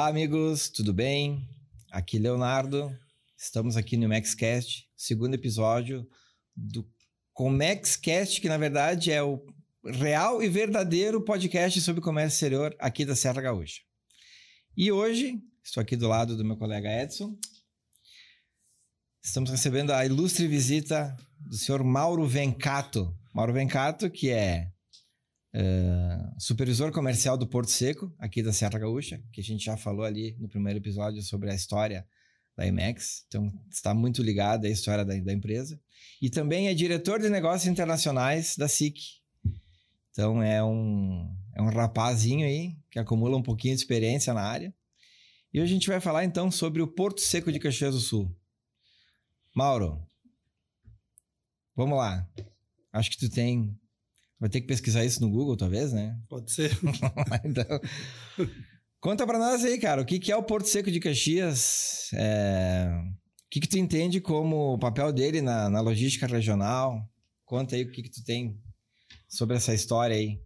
Olá, amigos, tudo bem? Aqui Leonardo, estamos aqui no IMEXcast, segundo episódio do ComExCast, que na verdade é o real e verdadeiro podcast sobre comércio exterior aqui da Serra Gaúcha. E hoje, estou aqui do lado do meu colega Edson, estamos recebendo a ilustre visita do senhor Mauro Vencato. Mauro Vencato, que é supervisor comercial do Porto Seco, aqui da Serra Gaúcha, que a gente já falou ali no primeiro episódio sobre a história da IMEX, então está muito ligado à história da empresa. E também é diretor de negócios internacionais da SIC. Então é um rapazinho aí que acumula um pouquinho de experiência na área. E hoje a gente vai falar então sobre o Porto Seco de Caxias do Sul. Mauro, vamos lá. Acho que tu vai ter que pesquisar isso no Google, talvez, né? Pode ser. Então, conta pra nós aí, cara, o que é o Porto Seco de Caxias? O que tu entende como o papel dele na logística regional? Conta aí o que tu tem sobre essa história aí.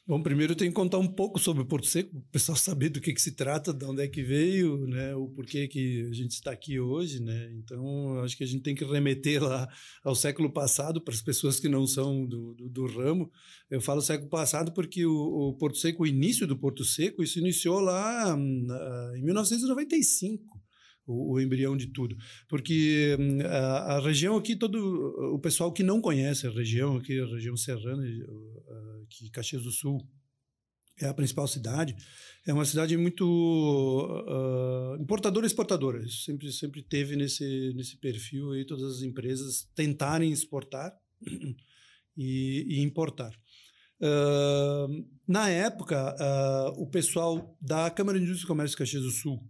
Bom, primeiro eu tenho que contar um pouco sobre o Porto Seco, para o pessoal saber do que se trata, de onde é que veio, né, o porquê que a gente está aqui hoje, né? Então, acho que a gente tem que remeter lá ao século passado, para as pessoas que não são do ramo. Eu falo século passado porque o Porto Seco, o início do Porto Seco, isso iniciou lá em 1995. O embrião de tudo, porque a região aqui, todo o pessoal que não conhece a região aqui, a região serrana, que Caxias do Sul é a principal cidade, é uma cidade muito importadora e exportadora. Sempre teve nesse perfil aí todas as empresas tentarem exportar e importar. Na época, o pessoal da Câmara de Indústria e Comércio de Caxias do Sul,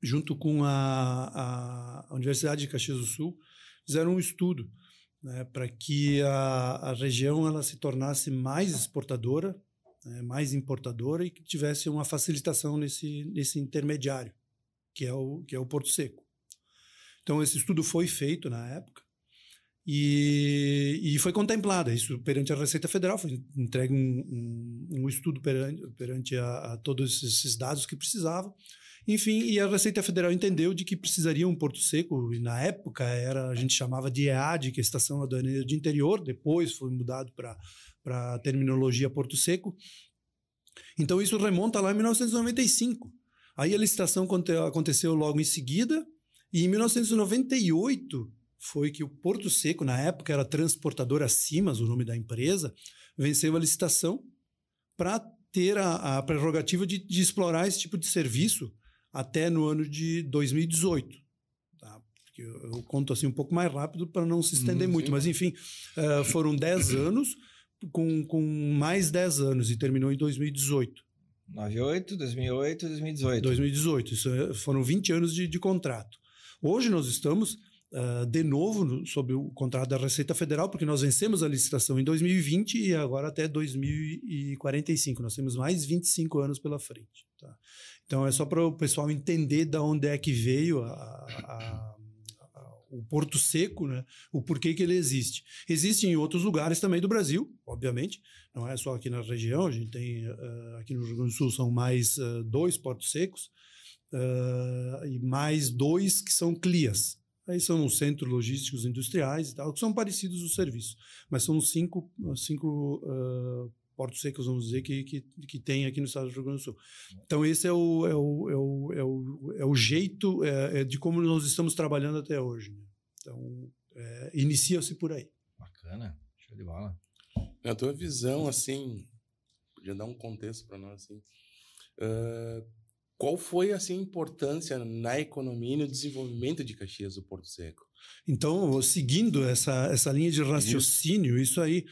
junto com a Universidade de Caxias do Sul, fizeram um estudo, né, para que a região ela se tornasse mais exportadora, né, mais importadora, e que tivesse uma facilitação nesse intermediário, que é o Porto Seco. Então, esse estudo foi feito na época e foi contemplado isso perante a Receita Federal, foi entregue um estudo perante a todos esses dados que precisavam. Enfim, e a Receita Federal entendeu de que precisaria um Porto Seco, e na época a gente chamava de EAD, que é a Estação Aduaneira de Interior, depois foi mudado para a terminologia Porto Seco. Então isso remonta lá em 1995. Aí a licitação aconteceu logo em seguida, e em 1998 foi que o Porto Seco, na época era Transportadora Simas, o nome da empresa, venceu a licitação para ter a prerrogativa de explorar esse tipo de serviço até no ano de 2018. Tá? Porque eu conto assim um pouco mais rápido para não se estender muito, sim. Mas enfim, foram 10 anos, com mais 10 anos, e terminou em 2018. 98, 2008, 2018. 2018, isso foram 20 anos de contrato. Hoje nós estamos de novo sob o contrato da Receita Federal, porque nós vencemos a licitação em 2020 e agora até 2045. Nós temos mais 25 anos pela frente. Tá? Então é só para o pessoal entender de onde é que veio o Porto Seco, né? O porquê que ele existe. Existe em outros lugares também do Brasil, obviamente, não é só aqui na região. A gente tem, aqui no Rio Grande do Sul são mais 2 Portos Secos e mais 2 que são CLIAs. Aí são os centros logísticos industriais e tal, que são parecidos os serviços, mas são 5 portos secos, vamos dizer, que tem aqui no estado do Rio Grande do Sul. Então esse é o jeito de como nós estamos trabalhando até hoje. Né? Então inicia-se por aí. Bacana, show de bola. Na tua visão, assim, podia dar um contexto para nós, assim, qual foi assim, a importância na economia e no desenvolvimento de Caxias do Porto Seco? Então, seguindo essa linha de raciocínio, isso aí,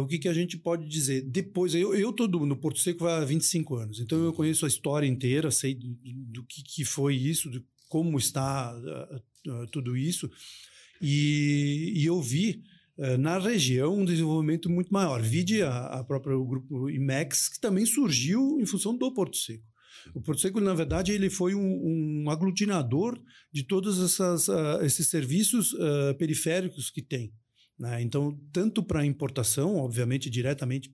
o que a gente pode dizer? Depois, eu estou no Porto Seco há 25 anos, então eu conheço a história inteira, sei do que foi isso, de como está tudo isso, e eu vi na região um desenvolvimento muito maior. Vide a própria grupo IMEX, que também surgiu em função do Porto Seco. O Porto Seco, na verdade, ele foi um aglutinador de todos esses serviços periféricos que tem. Né? Então, tanto para importação, obviamente, diretamente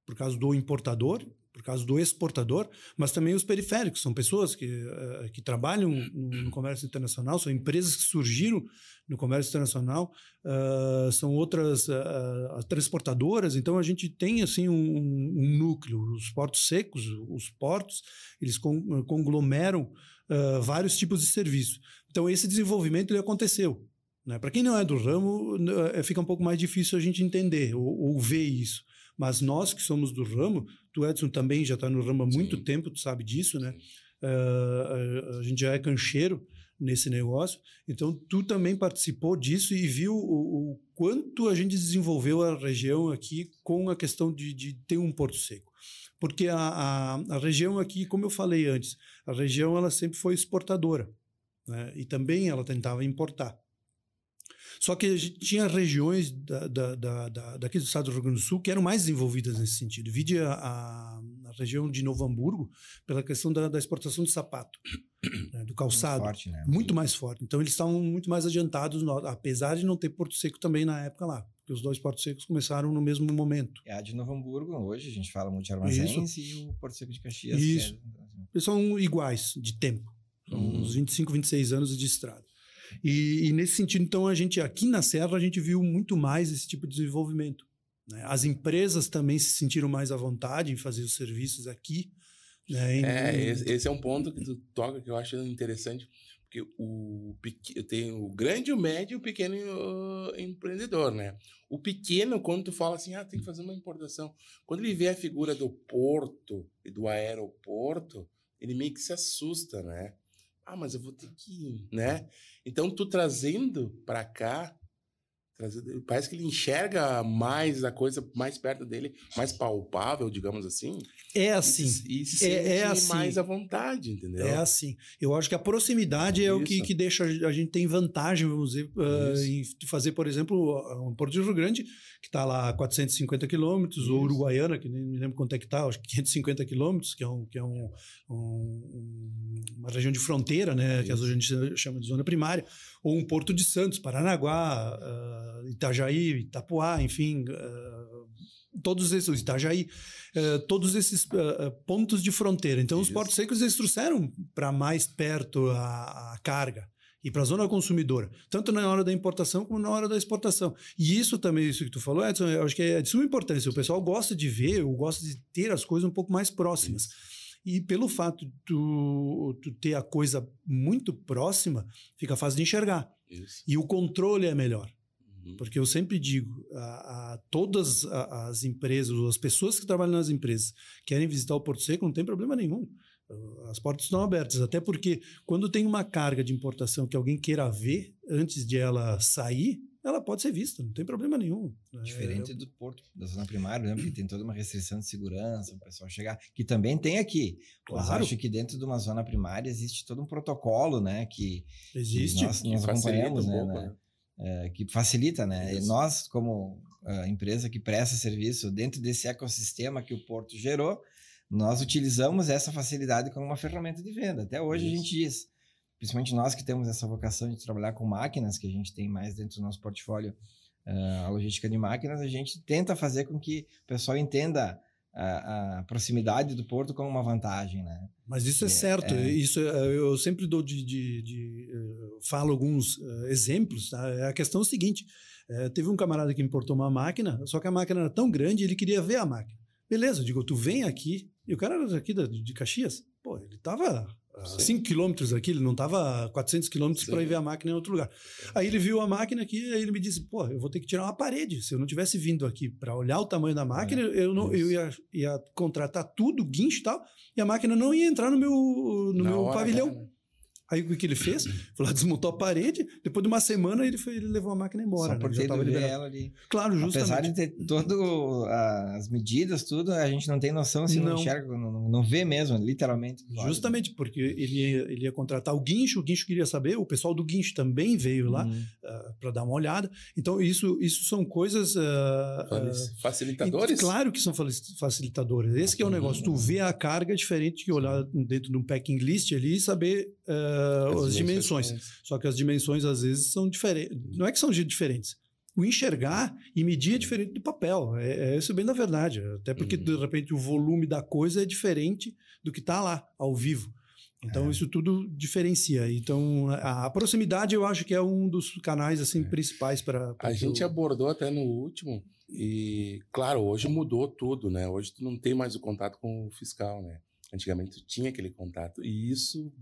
por causa do importador, por causa do exportador, mas também os periféricos, são pessoas que trabalham no comércio internacional, são empresas que surgiram no comércio internacional, são outras transportadoras, então a gente tem assim um núcleo, os portos secos, os portos, eles conglomeram vários tipos de serviço. Então esse desenvolvimento ele aconteceu. Né? Para quem não é do ramo, fica um pouco mais difícil a gente entender ou ver isso. Mas nós que somos do ramo, tu, Edson, também já está no ramo há muito tempo, tu sabe disso, né? A gente já é cancheiro nesse negócio, então tu também participou disso e viu o quanto a gente desenvolveu a região aqui com a questão de ter um porto seco. Porque a região aqui, como eu falei antes, a região ela sempre foi exportadora, né? E também ela tentava importar. Só que a gente tinha regiões daqui do estado do Rio Grande do Sul que eram mais desenvolvidas nesse sentido. Vide a região de Novo Hamburgo pela questão da exportação de sapato, né, do calçado. Muito forte, né? Muito mais forte. Então, eles estavam muito mais adiantados, apesar de não ter Porto Seco também na época lá. Porque os dois Portos Secos começaram no mesmo momento. A de Novo Hamburgo, hoje, a gente fala muito de Armazéns e o Porto Seco de Caxias. Isso. Eles são iguais de tempo. São uns 25, 26 anos de estrada. E nesse sentido, então, a gente aqui na Serra, a gente viu muito mais esse tipo de desenvolvimento, né? As empresas também se sentiram mais à vontade em fazer os serviços aqui. Né? Esse é um ponto que tu toca que eu acho interessante, porque eu tenho o grande, o médio e o pequeno empreendedor, né? O pequeno, quando tu fala assim, tem que fazer uma importação, quando ele vê a figura do porto e do aeroporto, ele meio que se assusta, né? Mas eu vou ter que ir, né? Então, tu trazendo para cá, parece que ele enxerga mais a coisa mais perto dele, mais palpável, digamos assim. É assim. E se sente assim. mais à vontade, entendeu? É assim. Eu acho que a proximidade é o que deixa a gente tem vantagem, vamos dizer, em fazer, por exemplo, um Porto de Rio Grande, que está lá a 450 quilômetros, ou Uruguaiana, que nem me lembro quanto é que está, acho que 550 quilômetros, que é uma região de fronteira, né, que a gente chama de zona primária, ou um Porto de Santos, Paranaguá, Itajaí, Itapuá, enfim, todos esses, Itajaí, todos esses pontos de fronteira. Então, os portos secos eles trouxeram para mais perto a carga e para a zona consumidora, tanto na hora da importação como na hora da exportação. E isso também, isso que tu falou, Edson, eu acho que é de suma importância. O pessoal gosta de ver, ou gosta de ter as coisas um pouco mais próximas. E pelo fato de tu ter a coisa muito próxima, fica fácil de enxergar. Isso. E o controle é melhor. Porque eu sempre digo, todas as empresas, ou as pessoas que trabalham nas empresas, querem visitar o Porto Seco, não tem problema nenhum. As portas estão abertas, até porque quando tem uma carga de importação que alguém queira ver antes de ela sair, ela pode ser vista, não tem problema nenhum. Diferente do porto, da zona primária, né? Porque tem toda uma restrição de segurança, o pessoal chegar, que também tem aqui. Claro. Mas acho que dentro de uma zona primária existe todo um protocolo, né? Que existe. Que nós acompanhamos, né? Que facilita, né? E nós, como empresa que presta serviço dentro desse ecossistema que o porto gerou, nós utilizamos essa facilidade como uma ferramenta de venda. Até hoje a gente diz, principalmente nós que temos essa vocação de trabalhar com máquinas, que a gente tem mais dentro do nosso portfólio, a logística de máquinas, a gente tenta fazer com que o pessoal entenda a proximidade do porto como uma vantagem, né? Mas isso é certo. Isso eu sempre dou falo alguns exemplos. Tá? A questão é o seguinte, teve um camarada que importou uma máquina, só que a máquina era tão grande, ele queria ver a máquina. Beleza, eu digo, tu vem aqui, e o cara era daqui de Caxias, pô, ele tava a 5 quilômetros aqui, ele não tava a 400 quilômetros para ir ver a máquina em outro lugar. Aí ele viu a máquina aqui, aí ele me disse, pô, eu vou ter que tirar uma parede, se eu não tivesse vindo aqui para olhar o tamanho da máquina, eu ia contratar tudo, guincho e tal, e a máquina não ia entrar no meu pavilhão. Cara, né? Aí o que ele fez? Foi lá, desmontou a parede, depois de uma semana ele levou a máquina embora. Só por ter ela ali. Claro, justamente. Apesar de ter todas as medidas, tudo, a gente não tem noção se não enxerga, não vê mesmo, literalmente. Justamente, porque ele ia contratar o guincho queria saber, o pessoal do guincho também veio lá para dar uma olhada. Então, isso são coisas... facilitadores? Claro que são facilitadores. Esse que é o negócio. Tu vê a carga diferente que olhar dentro de um packing list ali e saber... as dimensões. Só que as dimensões às vezes são diferentes. Não é que são diferentes. o enxergar e medir é diferente do papel. É isso bem da verdade. Até porque, de repente, o volume da coisa é diferente do que está lá, ao vivo. Então, isso tudo diferencia. Então, a proximidade, eu acho que é um dos canais assim, principais para... A gente abordou até no último e, claro, hoje mudou tudo, né? Hoje tu não tem mais o contato com o fiscal, né? Antigamente tu tinha aquele contato. E isso,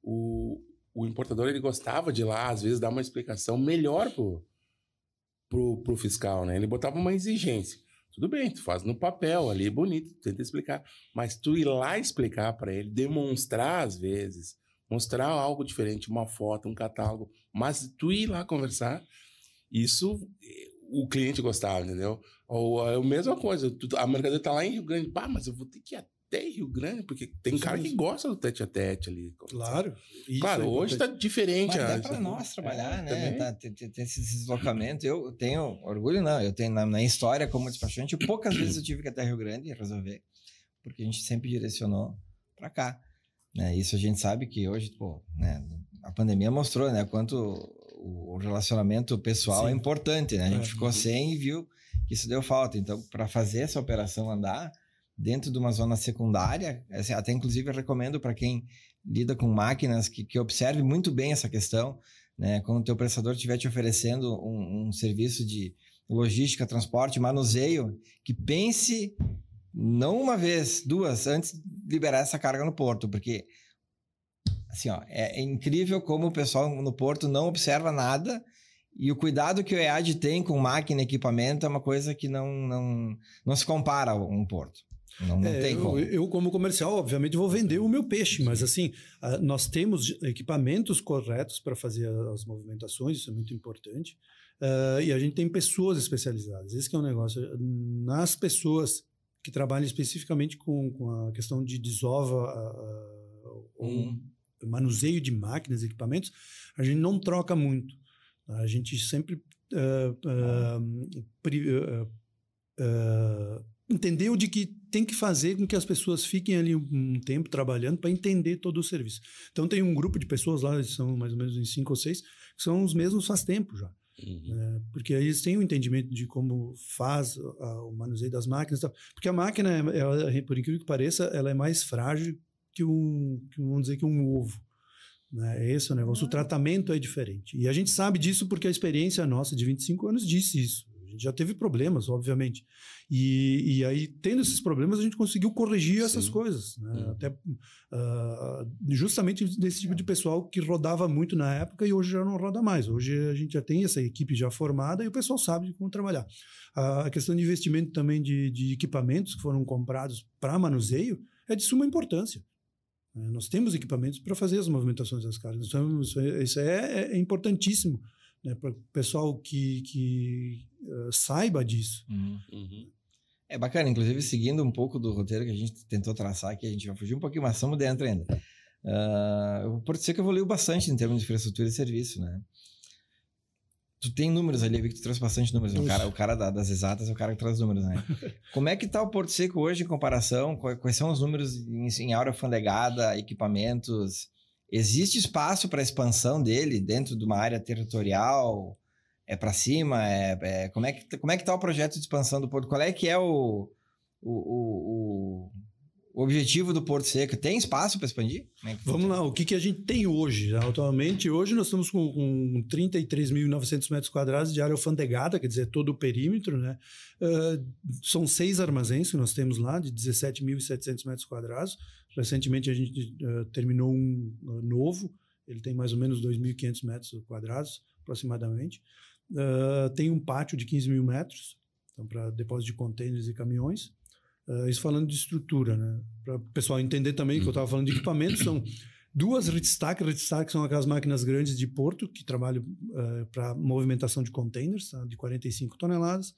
o importador, ele gostava de ir lá, às vezes, dar uma explicação melhor pro fiscal, né? Ele botava uma exigência. Tudo bem, tu faz no papel ali, bonito, tenta explicar. Mas tu ir lá explicar para ele, demonstrar às vezes, mostrar algo diferente, uma foto, um catálogo, mas tu ir lá conversar, isso o cliente gostava, entendeu? Ou é a mesma coisa, a mercadoria tá lá em Rio Grande, mas eu vou ter que ir até Rio Grande, porque tem cara que gosta do tete-a-tete ali. Claro. Claro, hoje tá diferente. Mas dá para nós trabalhar, né? Tem esse deslocamento. Eu tenho orgulho, não. Eu tenho na história como despachante, poucas vezes eu tive que ir até Rio Grande resolver, porque a gente sempre direcionou para cá. Né? Isso a gente sabe que hoje, né, a pandemia mostrou, né, quanto o relacionamento pessoal é importante, né? A gente ficou sem e viu que isso deu falta. Então, para fazer essa operação andar dentro de uma zona secundária, assim, até inclusive eu recomendo para quem lida com máquinas que observe muito bem essa questão, né? Quando o teu prestador estiver te oferecendo um serviço de logística, transporte, manuseio, que pense não uma vez, duas, antes de liberar essa carga no porto, porque assim, ó, é incrível como o pessoal no porto não observa nada e o cuidado que o EAD tem com máquina e equipamento é uma coisa que não se compara a um porto. Não tem como. Eu, como comercial, obviamente, vou vender o meu peixe, mas assim, nós temos equipamentos corretos para fazer as movimentações, isso é muito importante, e a gente tem pessoas especializadas. Esse que é o negócio. Nas pessoas que trabalham especificamente com a questão de desova, manuseio de máquinas e equipamentos, a gente não troca muito. A gente sempre entendeu de que tem que fazer com que as pessoas fiquem ali um tempo trabalhando para entender todo o serviço. Então tem um grupo de pessoas lá, são mais ou menos uns 5 ou 6, que são os mesmos faz tempo já. Porque aí eles têm um entendimento de como faz o manuseio das máquinas. Porque a máquina, por incrível que pareça, ela é mais frágil que vamos dizer, que um ovo. Né? Esse é o negócio. O tratamento é diferente. E a gente sabe disso porque a experiência nossa de 25 anos disse isso. A gente já teve problemas, obviamente. E aí, tendo esses problemas, a gente conseguiu corrigir essas coisas. Né? Até justamente desse tipo de pessoal que rodava muito na época e hoje já não roda mais. Hoje a gente já tem essa equipe já formada e o pessoal sabe como trabalhar. A questão de investimento também de equipamentos que foram comprados para manuseio é de suma importância. Nós temos equipamentos para fazer as movimentações das cargas. Então, isso é importantíssimo, né, para o pessoal que saiba disso. É bacana, inclusive seguindo um pouco do roteiro que a gente tentou traçar aqui, a gente vai fugir um pouquinho, mas estamos dentro ainda. O Porto Seco evoluiu bastante em termos de infraestrutura e serviço, né? Tu tem números ali, eu vi que tu trouxe bastante números. O cara das exatas é o cara que traz números, né? Como é que tá o Porto Seco hoje em comparação? Quais são os números em área alfandegada, equipamentos? Existe espaço para expansão dele dentro de uma área territorial? É para cima? Como é que tá o projeto de expansão do Porto? Qual é que é o objetivo do Porto Seco? Tem espaço para expandir? Vamos lá, o que a gente tem hoje? Atualmente, hoje nós estamos com 33.900 metros quadrados de área alfandegada, quer dizer, todo o perímetro, né? São 6 armazéns que nós temos lá, de 17.700 metros quadrados. Recentemente a gente terminou um novo, ele tem mais ou menos 2.500 metros quadrados, aproximadamente. Tem um pátio de 15 mil metros, então, para depósito de contêineres e caminhões. Isso falando de estrutura, né? Para o pessoal entender também que eu estava falando de equipamentos, são 2 Ritstack são aquelas máquinas grandes de porto que trabalham para movimentação de containers, tá? De 45 toneladas.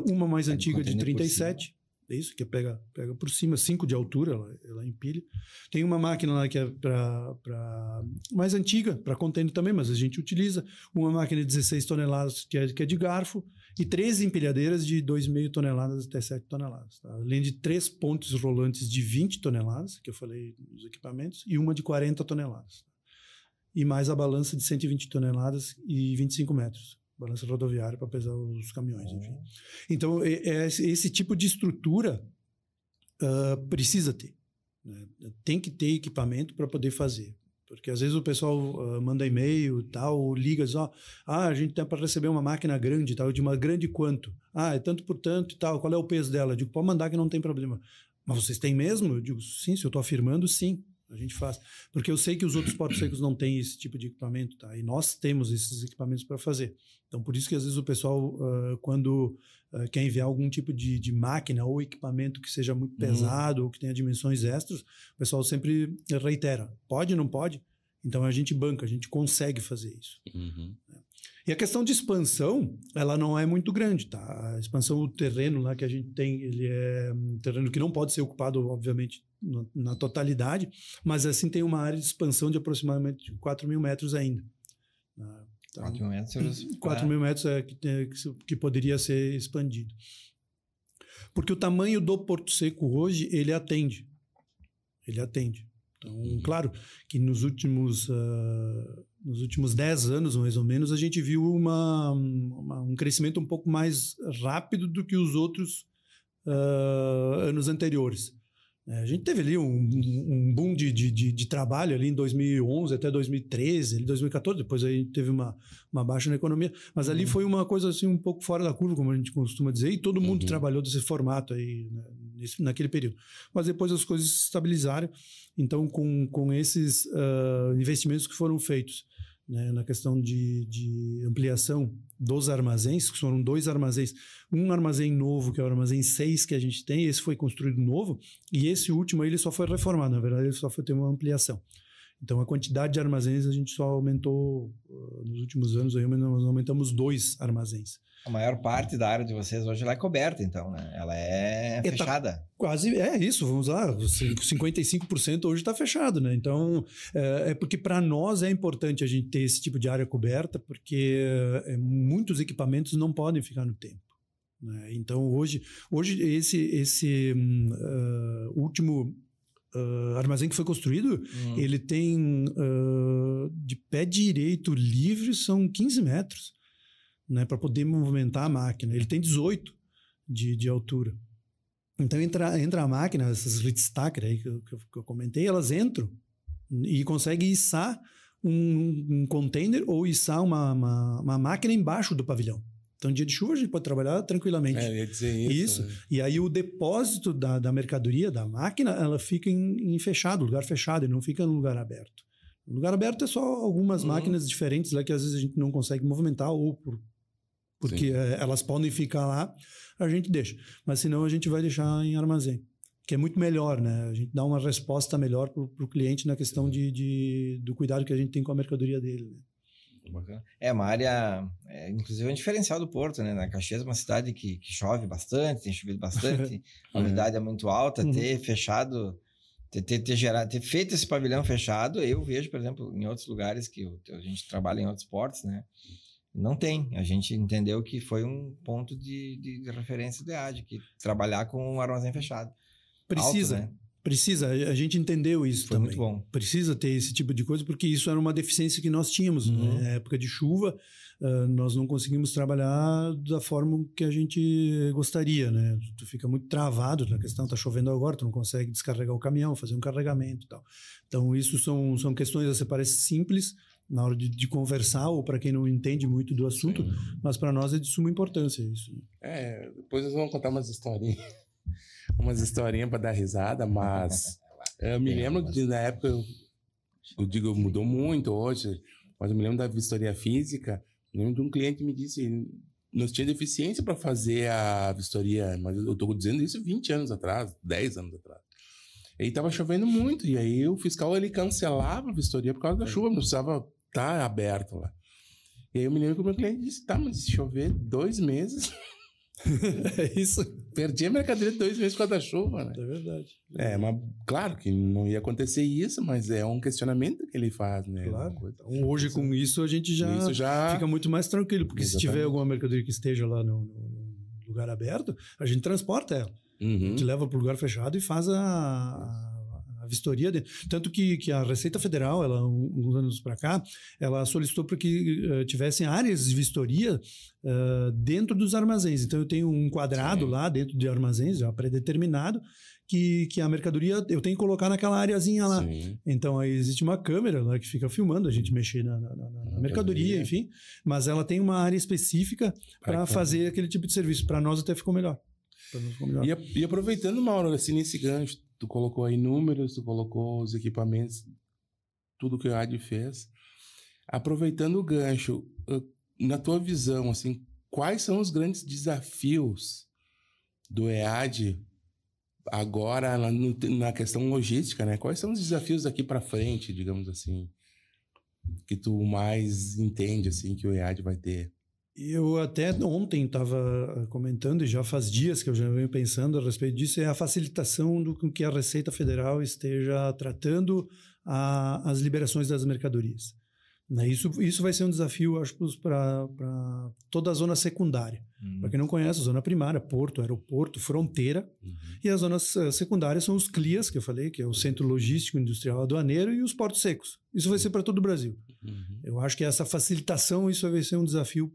Uma mais antiga de 37, é isso, que pega por cima, 5 de altura, ela empilha. Tem uma máquina lá que é mais antiga, para container também, mas a gente utiliza. Uma máquina de 16 toneladas que é de garfo e 13 empilhadeiras de 2,5 toneladas até 7 toneladas. Tá? Além de 3 pontes rolantes de 20 toneladas, que eu falei nos equipamentos, e uma de 40 toneladas. E mais a balança de 120 toneladas e 25 metros. balança rodoviária para pesar os caminhões, enfim. Então, esse tipo de estrutura precisa ter. Né? Tem que ter equipamento para poder fazer. Porque às vezes o pessoal manda e-mail, tal, ou liga, diz, a gente tem para receber uma máquina grande, tal, de uma grande quanto? É tanto por tanto e tal, qual é o peso dela? Eu digo, pode mandar que não tem problema. Mas vocês têm mesmo? Eu digo, sim, se eu estou afirmando, sim. A gente faz. Porque eu sei que os outros portos secos não têm esse tipo de equipamento, tá? E nós temos esses equipamentos para fazer. Então, por isso que às vezes o pessoal, quando quer enviar algum tipo de máquina ou equipamento que seja muito pesado ou que tenha dimensões extras, o pessoal sempre reitera. Pode, não pode? Então, a gente banca, a gente consegue fazer isso. E a questão de expansão, ela não é muito grande, tá? A expansão, o terreno lá que a gente tem, ele é um terreno que não pode ser ocupado, obviamente, na totalidade, mas assim tem uma área de expansão de aproximadamente 4 mil metros ainda. Então, 4 mil metros? 4 mil metros que poderia ser expandido. Porque o tamanho do Porto Seco hoje, ele atende. Ele atende. Então, claro que nos últimos 10 anos, mais ou menos, a gente viu um crescimento um pouco mais rápido do que os outros anos anteriores. A gente teve ali um boom de trabalho ali em 2011 até 2013, 2014, depois aí teve uma baixa na economia, mas ali foi uma coisa assim um pouco fora da curva, como a gente costuma dizer, e todo mundo trabalhou desse formato aí, né, naquele período. Mas depois as coisas se estabilizaram, então com esses investimentos que foram feitos, né, na questão de ampliação dos armazéns, que foram 2 armazéns, um armazém novo, que é o armazém 6 que a gente tem, esse foi construído novo, e esse último aí, ele só foi reformado, na verdade ele só foi ter uma ampliação. Então a quantidade de armazéns a gente só aumentou, nos últimos anos aí nós aumentamos 2 armazéns. A maior parte da área de vocês hoje ela é coberta, então, né? Ela é fechada. Quase, isso, vamos lá, 55% hoje está fechado, né? Então, é porque para nós é importante a gente ter esse tipo de área coberta, porque muitos equipamentos não podem ficar no tempo. Né? Então, hoje esse último armazém que foi construído, ele tem de pé direito livre, são 15 metros. Né, para poder movimentar a máquina. Ele tem 18 de altura. Então entra a máquina, essas Rittstacker aí que eu comentei, elas entram e conseguem içar um container ou içar uma máquina embaixo do pavilhão. Então, dia de chuva a gente pode trabalhar tranquilamente. Eu ia dizer isso. Né? E aí o depósito da mercadoria, da máquina, ela fica em fechado, lugar fechado, e não fica no lugar aberto. No lugar aberto é só algumas máquinas diferentes lá que às vezes a gente não consegue movimentar ou porque elas podem ficar lá, a gente deixa. Mas senão a gente vai deixar em armazém, que é muito melhor, né? A gente dá uma resposta melhor para o cliente na questão do cuidado que a gente tem com a mercadoria dele. Né? Bacana. É uma área, inclusive é um diferencial do Porto, né? Na Caxias é uma cidade que chove bastante, tem chovido bastante, a umidade é muito alta, ter fechado... Ter feito esse pavilhão fechado, eu vejo, por exemplo, em outros lugares que a gente trabalha em outros portos, né? Não tem. A gente entendeu que foi um ponto de referência do EAD, que trabalhar com um armazém fechado. Precisa. Alto, né? Precisa. A gente entendeu isso foi também. Muito bom. Precisa ter esse tipo de coisa, porque isso era uma deficiência que nós tínhamos. Né? Na época de chuva, nós não conseguimos trabalhar da forma que a gente gostaria. Né? Tu fica muito travado na questão, tá chovendo agora, tu não consegue descarregar o caminhão, fazer um carregamento e tal. Então, isso são questões, assim, parece simples, na hora de conversar, ou para quem não entende muito do assunto, mas para nós é de suma importância isso. Depois nós vamos contar umas historinhas para dar risada, mas eu me lembro que na época, eu digo, mudou muito hoje, mas eu me lembro da vistoria física, eu lembro de um cliente que me disse, nós tínhamos deficiência para fazer a vistoria, mas eu estou dizendo isso 20 anos atrás, 10 anos atrás. E estava chovendo muito, e aí o fiscal ele cancelava a vistoria por causa da chuva, não precisava estar aberto lá. E aí eu me lembro que o meu cliente disse, mas se chover 2 meses... É isso. Perdi a mercadoria 2 meses por causa da chuva, né? É verdade. Mas claro que não ia acontecer isso, mas é um questionamento que ele faz, né? Claro. Então, hoje com isso a gente já fica muito mais tranquilo, porque se tiver alguma mercadoria que esteja lá no lugar aberto, a gente transporta ela. A gente leva para o lugar fechado e faz a vistoria. Tanto que a Receita Federal, ela, uns anos para cá, ela solicitou para que tivessem áreas de vistoria dentro dos armazéns. Então, eu tenho um quadrado lá dentro de armazéns, já pré-determinado, que a mercadoria eu tenho que colocar naquela areazinha lá. Sim. Então, aí existe uma câmera lá que fica filmando, a gente mexer na mercadoria, enfim. Mas ela tem uma área específica para fazer aquele tipo de serviço. Para nós até ficou melhor. E aproveitando, Mauro, assim, nesse gancho, tu colocou aí números, tu colocou os equipamentos, tudo que o EAD fez. Aproveitando o gancho, na tua visão, assim, quais são os grandes desafios do EAD agora na questão logística, né? Quais são os desafios daqui para frente, digamos assim, que tu mais entende, assim, que o EAD vai ter? Eu até ontem estava comentando, e já faz dias que eu já venho pensando a respeito disso, é a facilitação do que a Receita Federal esteja tratando as liberações das mercadorias. Isso vai ser um desafio, acho, para toda a zona secundária. Para quem não conhece, a zona primária, porto, aeroporto, fronteira. E as zonas secundárias são os CLIAs, que eu falei, que é o Centro Logístico Industrial Aduaneiro, e os portos secos. Isso vai ser para todo o Brasil. Eu acho que essa facilitação, isso vai ser um desafio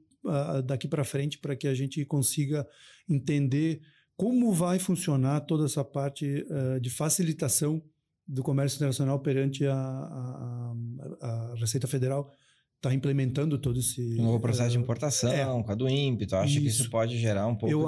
daqui para frente, para que a gente consiga entender como vai funcionar toda essa parte de facilitação do comércio internacional perante a Receita Federal. Está implementando todo esse... Um novo processo de importação, com a do INPE. Tu acha que isso pode gerar um pouco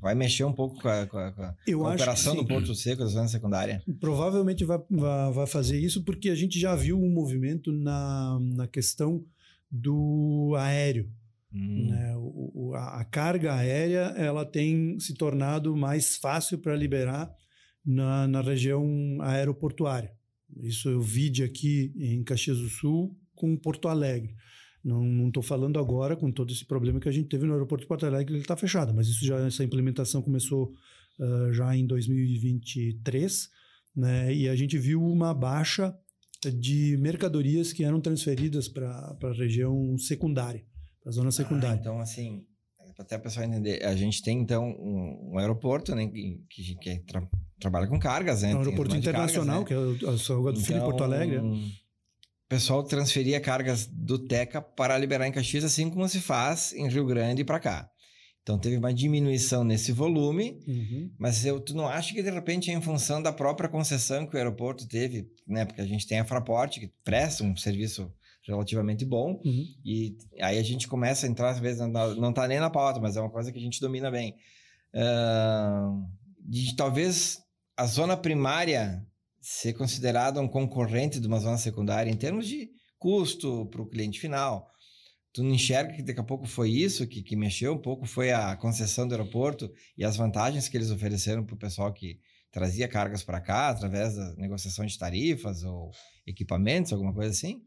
vai mexer um pouco com a operação do Porto Seco, da zona secundária? Provavelmente vai fazer isso, porque a gente já viu um movimento na questão do aéreo. Né? A carga aérea ela tem se tornado mais fácil para liberar na região aeroportuária. Isso eu vi aqui em Caxias do Sul com Porto Alegre. Não estou falando agora com todo esse problema que a gente teve no aeroporto de Porto Alegre, ele está fechado, mas essa implementação começou já em 2023, né? E a gente viu uma baixa de mercadorias que eram transferidas para a região secundária, para a zona secundária. Então, assim, até o pessoal entender, a gente tem, então, um aeroporto, né, que trabalha com cargas, né? É um aeroporto internacional, cargas, né? Que é a Salga do Filho, em Porto Alegre. O pessoal transferia cargas do Teca para liberar em Caxias, assim como se faz em Rio Grande para cá. Então, teve uma diminuição nesse volume, mas tu não acha que, de repente, é em função da própria concessão que o aeroporto teve, né? Porque a gente tem a Fraport, que presta um serviço relativamente bom, e aí a gente começa a entrar, às vezes, não está nem na pauta, mas é uma coisa que a gente domina bem. De talvez a zona primária ser considerada um concorrente de uma zona secundária em termos de custo para o cliente final. Tu não enxerga que daqui a pouco foi isso que mexeu um pouco? Foi a concessão do aeroporto e as vantagens que eles ofereceram para o pessoal que trazia cargas para cá através da negociação de tarifas ou equipamentos, alguma coisa assim?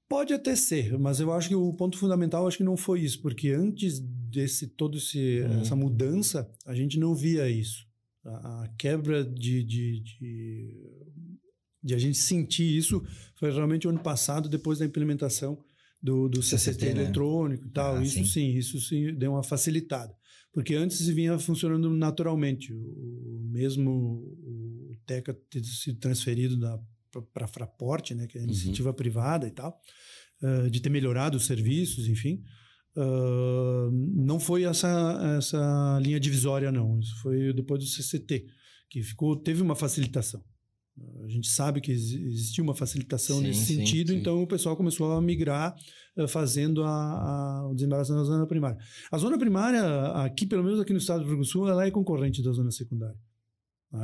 Pode até ser, mas eu acho que o ponto fundamental acho que não foi isso, porque antes essa mudança, a gente não via isso. A quebra de a gente sentir isso foi realmente o ano passado, depois da implementação do CCT eletrônico, né? E tal. Isso sim deu uma facilitada. Porque antes vinha funcionando naturalmente. O Teca ter sido transferido para a Fraport, né, que é a iniciativa privada e tal, de ter melhorado os serviços, enfim. Não foi essa linha divisória, não. Isso foi depois do CCT, que teve uma facilitação. A gente sabe que existiu uma facilitação nesse sentido, então o pessoal começou a migrar fazendo o desembaraço na zona primária. A zona primária, aqui, pelo menos aqui no estado do Rio Grande do Sul, ela é concorrente da zona secundária.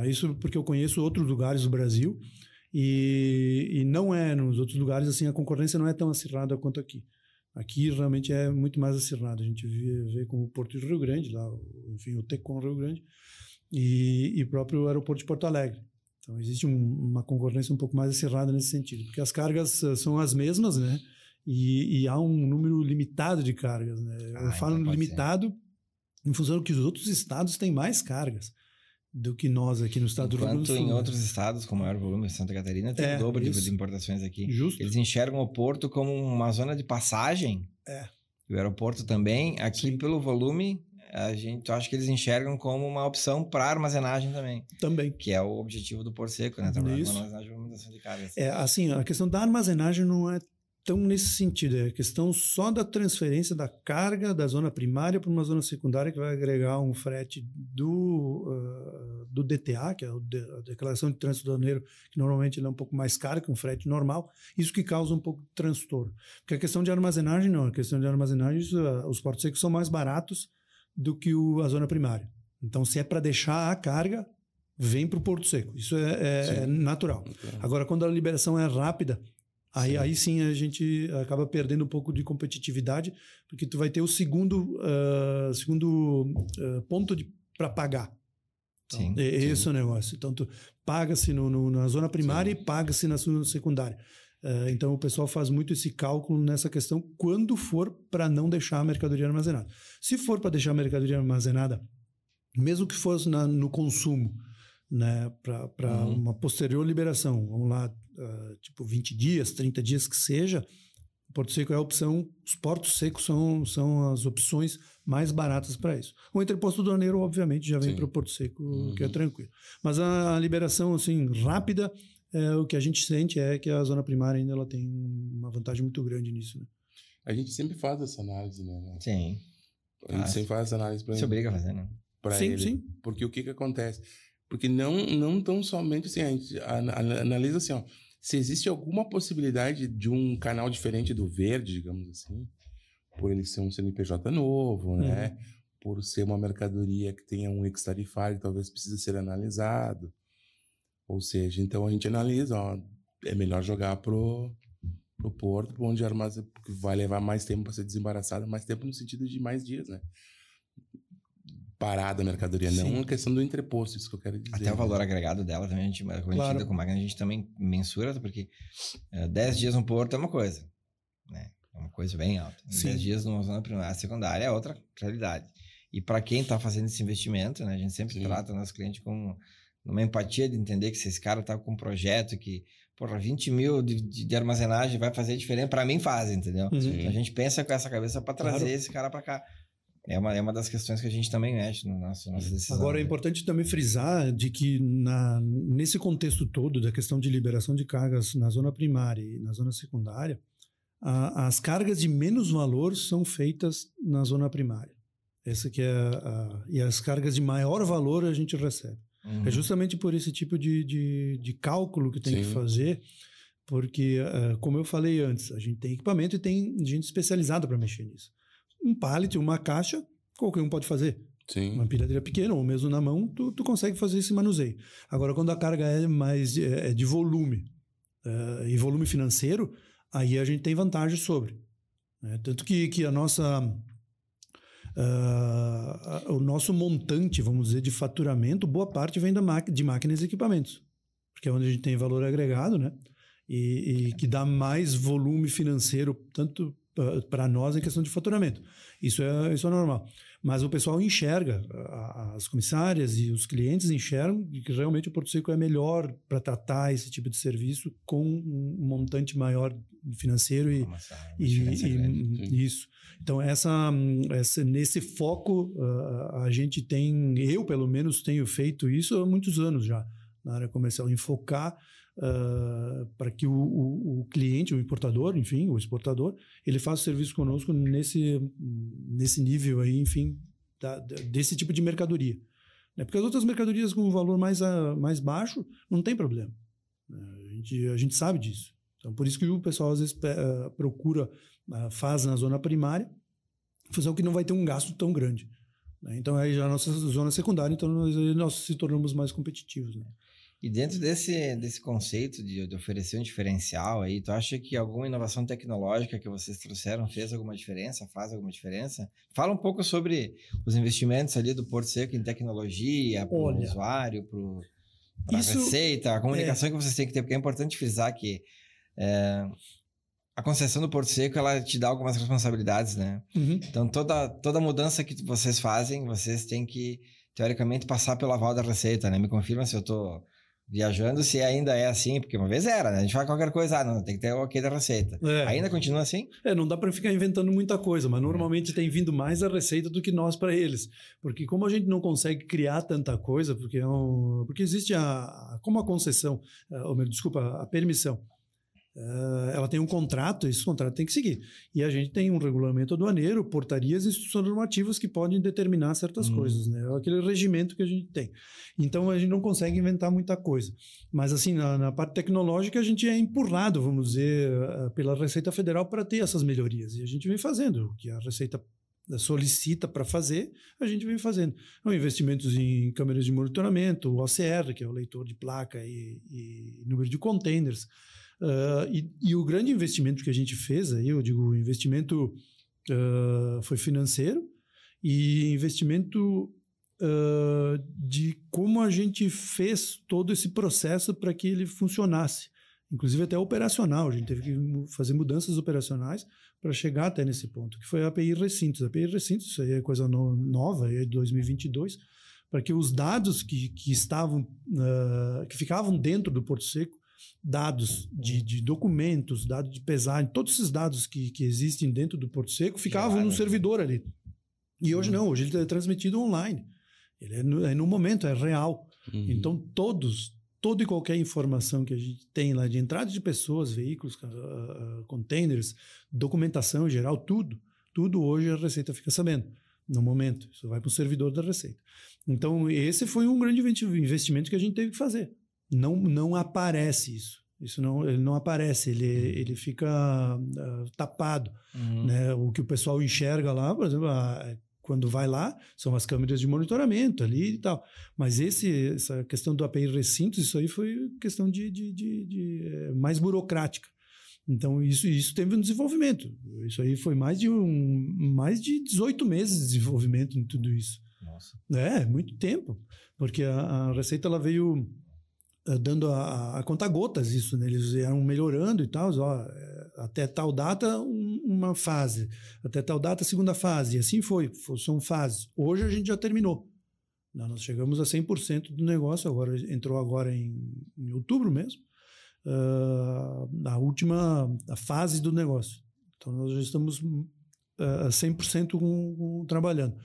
Isso porque eu conheço outros lugares do Brasil e não é nos outros lugares, assim, a concorrência não é tão acirrada quanto aqui. Aqui realmente é muito mais acirrado. A gente vê com o Porto de Rio Grande, lá, enfim, o Tecom Rio Grande e o próprio aeroporto de Porto Alegre. Então, existe uma concorrência um pouco mais acirrada nesse sentido, porque as cargas são as mesmas, né? E há um número limitado de cargas, né? Eu falo então limitado em função que os outros estados têm mais cargas do que nós aqui no estado do Rio Grande do Sul. Enquanto em outros estados, com maior volume, Santa Catarina tem o dobro de importações aqui. Justo. Eles enxergam o porto como uma zona de passagem. E o aeroporto também. Aqui, pelo volume, eu acho que eles enxergam como uma opção para armazenagem também. Também. Que é o objetivo do Porto Seco, né? Trabalhar Isso. com armazenagem e movimentação de cargas. Assim, a questão da armazenagem não é tão nesse sentido. É a questão só da transferência da carga da zona primária para uma zona secundária que vai agregar um frete do DTA, que é a Declaração de Trânsito Aduaneiro, que normalmente ele é um pouco mais caro que um frete normal. Isso que causa um pouco de transtorno. Porque a questão de armazenagem não. A questão de armazenagem, os portos secos são mais baratos do que a zona primária. Então, se é para deixar a carga, vem para o Porto Seco. Isso é natural. Agora, quando a liberação é rápida, aí sim a gente acaba perdendo um pouco de competitividade, porque tu vai ter o segundo ponto para pagar. Então, Sim, esse é o negócio. Então, tu paga-se na zona primária e paga-se na zona secundária. Então, o pessoal faz muito esse cálculo nessa questão quando for para não deixar a mercadoria armazenada. Se for para deixar a mercadoria armazenada, mesmo que fosse no consumo, né, para uma posterior liberação, vamos lá, tipo 20 dias, 30 dias que seja, o Porto Seco é a opção, os portos secos são as opções mais baratas para isso. O entreposto aduaneiro, obviamente, já vem para o Porto Seco, que é tranquilo. Mas a liberação assim, rápida, o que a gente sente é que a zona primária ainda ela tem uma vantagem muito grande nisso. Né? A gente sempre faz essa análise, né? Sim. A gente sempre faz essa análise para ele. Se obriga a fazer, né? Sim. Porque o que acontece? Porque não tão somente assim, a gente analisa assim, ó, se existe alguma possibilidade de um canal diferente do verde, digamos assim, por ele ser um CNPJ novo, né? Por ser uma mercadoria que tenha um ex-tarifário, talvez precise ser analisado. Ou seja, então a gente analisa, ó, é melhor jogar pro porto, onde armazém, porque vai levar mais tempo para ser desembaraçada, mais tempo no sentido de mais dias, né? Parada a mercadoria, não a questão do entreposto, isso que eu quero dizer. Até o valor agregado dela também, a gente, quando a gente lida com máquina, a gente também mensura, porque 10 dias no porto é uma coisa, né? É uma coisa bem alta. 10 dias numa zona primária, secundária é outra realidade. E para quem está fazendo esse investimento, né, a gente sempre trata o nosso cliente com uma empatia de entender que se esse cara está com um projeto que, 20 mil de armazenagem vai fazer diferença, para mim faz, entendeu? Então a gente pensa com essa cabeça para trazer esse cara para cá. É uma das questões que a gente também mexe na nossa decisão. Agora, é importante também frisar de que nesse contexto todo da questão de liberação de cargas na zona primária e na zona secundária, as cargas de menos valor são feitas na zona primária. Essa que e as cargas de maior valor a gente recebe. É justamente por esse tipo de cálculo que tem que fazer, porque, como eu falei antes, a gente tem equipamento e tem gente especializada para mexer nisso. Um pallet, uma caixa, qualquer um pode fazer. Sim. Uma empilhadeira pequena ou mesmo na mão, tu consegue fazer esse manuseio. Agora, quando a carga é mais de volume e volume financeiro, aí a gente tem vantagem sobre. Né? Tanto que a nossa... o nosso montante, vamos dizer, de faturamento, boa parte vem de máquinas e equipamentos. Porque é onde a gente tem valor agregado, né? E que dá mais volume financeiro, tanto para nós em questão de faturamento. Isso é normal. Mas o pessoal enxerga, as comissárias e os clientes enxergam que realmente o Porto Seco é melhor para tratar esse tipo de serviço com um montante maior financeiro e isso. Então, nesse foco, a gente eu pelo menos tenho feito isso há muitos anos já na área comercial, enfocar para que o cliente, o importador, enfim, o exportador, ele faça o serviço conosco nesse nível aí, enfim, desse tipo de mercadoria. Né? Porque as outras mercadorias com um valor mais baixo, não tem problema. A gente sabe disso. Então, por isso que o pessoal às vezes procura, faz na zona primária, função que não vai ter um gasto tão grande. Né? Então, aí já a nossa zona secundária, então nós se tornamos mais competitivos. Né? E dentro desse conceito de oferecer um diferencial aí, tu acha que alguma inovação tecnológica que vocês trouxeram fez alguma diferença, faz alguma diferença? Fala um pouco sobre os investimentos ali do Porto Seco em tecnologia, para o usuário, para a receita, a comunicação que vocês têm que ter, porque é importante frisar que a concessão do Porto Seco, ela te dá algumas responsabilidades, né? Então, toda mudança que vocês fazem, vocês têm que, teoricamente, passar pelo aval da Receita, né? Me confirma se eu estou viajando se ainda é assim, porque uma vez era, né? A gente fala qualquer coisa, não, tem que ter o ok da receita. Ainda continua assim? Não dá para ficar inventando muita coisa, mas normalmente tem vindo mais a receita do que nós para eles. Porque como a gente não consegue criar tanta coisa, porque existe como a concessão, a permissão, ela tem um contrato, esse contrato tem que seguir. E a gente tem um regulamento aduaneiro, portarias e instruções normativas que podem determinar certas coisas, né? É aquele regimento que a gente tem. Então, a gente não consegue inventar muita coisa. Mas, assim, na parte tecnológica, a gente é empurrado, vamos dizer, pela Receita Federal para ter essas melhorias. E a gente vem fazendo o que a Receita solicita para fazer, a gente vem fazendo. Então, investimentos em câmeras de monitoramento, o OCR, que é o leitor de placa e número de containers. E o grande investimento que a gente fez, aí eu digo, o investimento foi financeiro e investimento de como a gente fez todo esse processo para que ele funcionasse. Inclusive até operacional, a gente teve que fazer mudanças operacionais para chegar até nesse ponto, que foi a API Recintos. A API Recintos, isso aí é coisa nova, é de 2022, para que os dados que ficavam dentro do Porto Seco, dados de documentos, dados de pesagem, todos esses dados que existem dentro do Porto Seco ficavam no servidor ali. E hoje não, hoje ele é transmitido online. Ele é no momento, é real. Então, toda e qualquer informação que a gente tem lá de entrada de pessoas, veículos, containers, documentação em geral, tudo hoje a Receita fica sabendo, no momento. Isso vai para o servidor da Receita. Então, esse foi um grande investimento que a gente teve que fazer. Não aparece isso. Ele não aparece, ele fica tapado. Né? O que o pessoal enxerga lá, por exemplo, quando vai lá, são as câmeras de monitoramento ali e tal. Mas essa questão do API Recintos, isso aí foi questão mais burocrática. Então, isso teve um desenvolvimento. Isso aí foi mais de 18 meses de desenvolvimento em tudo isso. Nossa. Muito tempo. Porque a Receita ela veio dando a conta-gotas isso, né? Eles iam melhorando e tal, até tal data uma fase, até tal data segunda fase, e assim são fases. Hoje a gente já terminou. Nós chegamos a 100% do negócio, entrou agora em outubro mesmo, a fase do negócio. Então nós já estamos 100% trabalhando.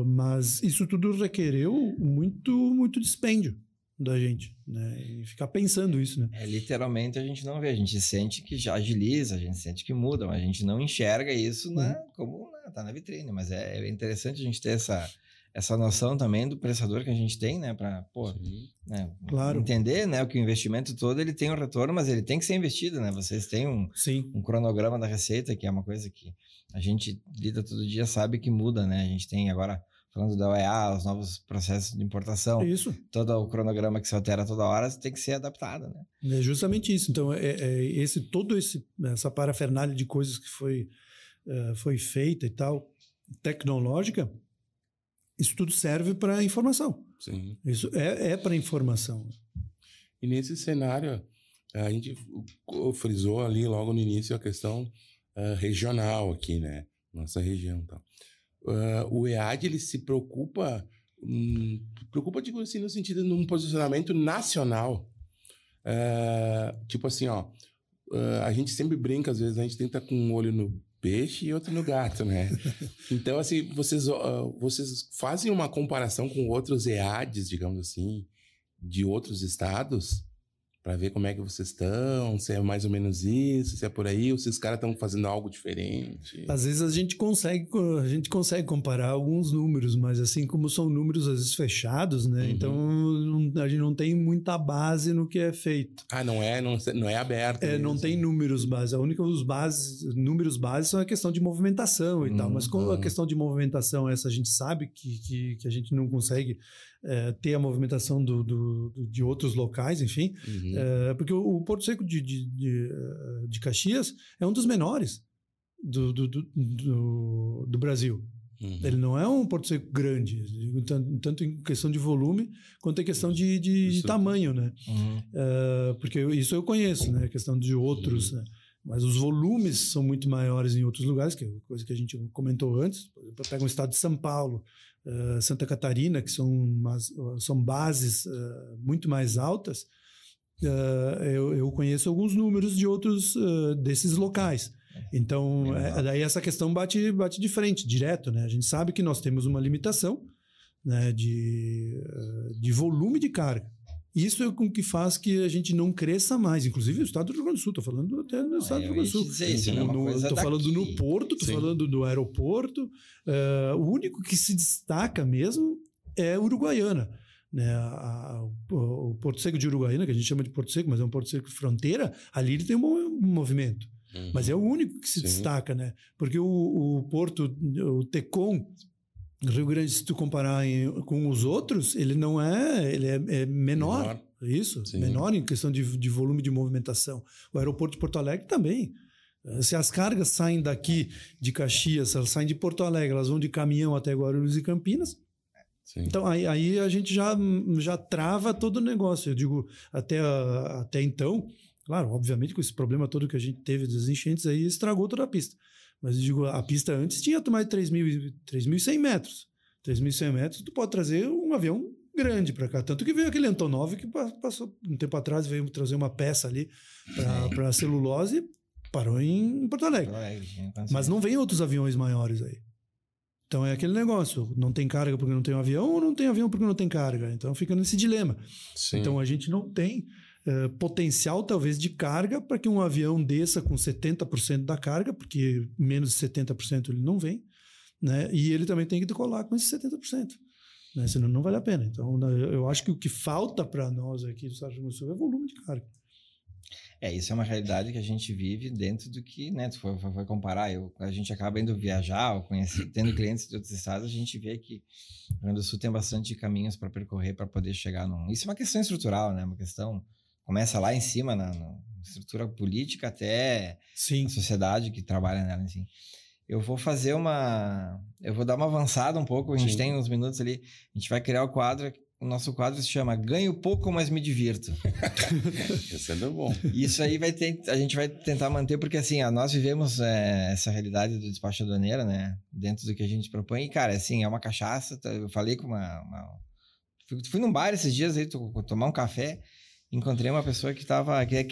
Mas isso tudo requereu muito, muito dispêndio da gente, né? E ficar pensando isso, né? Literalmente a gente não vê, a gente sente que já agiliza, a gente sente que muda, mas a gente não enxerga isso como tá na vitrine, mas é interessante a gente ter essa noção também do prestador que a gente tem, né, para né, claro, entender, né, que o investimento todo ele tem um retorno, mas ele tem que ser investido, né? Vocês têm um cronograma da receita, que é uma coisa que a gente lida todo dia, sabe que muda, né? A gente tem agora, falando da OEA, os novos processos de importação. Isso. Todo o cronograma que se altera toda hora tem que ser adaptado, né? É justamente isso. Então, essa parafernália de coisas que foi feita e tal, tecnológica, isso tudo serve para informação. Sim. Isso é para informação. E nesse cenário, a gente frisou ali logo no início a questão regional aqui, né? Nossa região e tal. O EAD, ele se preocupa, digo assim, no sentido de um posicionamento nacional. Tipo assim, a gente sempre brinca, às vezes, a gente tenta com um olho no peixe e outro no gato, né? Então, assim, vocês fazem uma comparação com outros EADs, digamos assim, de outros estados, para ver como é que vocês estão, se é mais ou menos isso, se é por aí, ou se os caras estão fazendo algo diferente. Às vezes a gente consegue comparar alguns números, mas assim, como são números às vezes fechados, né? Então a gente não tem muita base no que é feito. Não é aberto. Não tem números base. A única números base são a questão de movimentação e tal. Mas como a questão de movimentação a gente sabe que a gente não consegue ter a movimentação de outros locais, enfim. Porque o Porto Seco de Caxias é um dos menores do Brasil. Ele não é um Porto Seco grande, tanto em questão de volume quanto em questão de tamanho, né? Porque isso eu conheço, né? A questão de outros, né? Mas os volumes são muito maiores em outros lugares, que é coisa que a gente comentou antes. Por exemplo, pega o estado de São Paulo, Santa Catarina, que são bases muito mais altas, eu conheço alguns números de outros desses locais. Então, daí essa questão bate de frente, direto, né? A gente sabe que nós temos uma limitação, né, de volume de carga. Isso é o que faz que a gente não cresça mais. Inclusive o estado do Rio Grande do Sul. Estou falando até no estado do Rio Grande do Sul. Estou falando no porto, estou falando do aeroporto. O único que se destaca mesmo é Uruguaiana. Né? O Porto Seco de Uruguaiana, que a gente chama de Porto Seco, mas é um Porto Seco de fronteira, ali ele tem um movimento. Mas é o único que se destaca, né? Porque o Porto, o Tecon, Rio Grande, se tu comparar com os outros, ele não é... Ele é menor. Isso, menor em questão de volume de movimentação. O aeroporto de Porto Alegre também. Se as cargas saem daqui de Caxias, elas saem de Porto Alegre, elas vão de caminhão até Guarulhos e Campinas. Sim. Então, aí a gente já trava todo o negócio. Eu digo, até então... Claro, obviamente, com esse problema todo que a gente teve das enchentes, aí estragou toda a pista. Mas eu digo, a pista antes tinha mais de 3.100 metros. 3.100 metros, tu pode trazer um avião grande para cá. Tanto que veio aquele Antonov que passou um tempo atrás, veio trazer uma peça ali para celulose e parou em Porto Alegre. Mas não vem outros aviões maiores aí. Então é aquele negócio, não tem carga porque não tem um avião, ou não tem avião porque não tem carga. Então fica nesse dilema. Sim. Então a gente não tem potencial talvez de carga para que um avião desça com 70% da carga, porque menos de 70% ele não vem, né? E ele também tem que decolar com esses 70%, né? Senão não vale a pena. Então eu acho que o que falta para nós aqui do Estado do Rio Grande do Sul é volume de carga. Isso é uma realidade que a gente vive dentro do que, né, tu foi comparar, a gente acaba indo viajar ou tendo clientes de outros estados, a gente vê que o Rio Grande do Sul tem bastante caminhos para percorrer para poder chegar num... Isso é uma questão estrutural, né? Uma questão... Começa lá em cima, na estrutura política, até a sociedade que trabalha nela, assim. Eu vou dar uma avançada um pouco, a gente tem uns minutos ali, a gente vai criar o nosso quadro se chama Ganho Pouco, mas Me Divirto. Isso é bom. Isso aí a gente vai tentar manter, porque assim, nós vivemos essa realidade do despacho aduaneiro, né? Dentro do que a gente propõe, e cara, assim, é uma cachaça, eu falei com fui num bar esses dias aí, tomar um café, encontrei uma pessoa que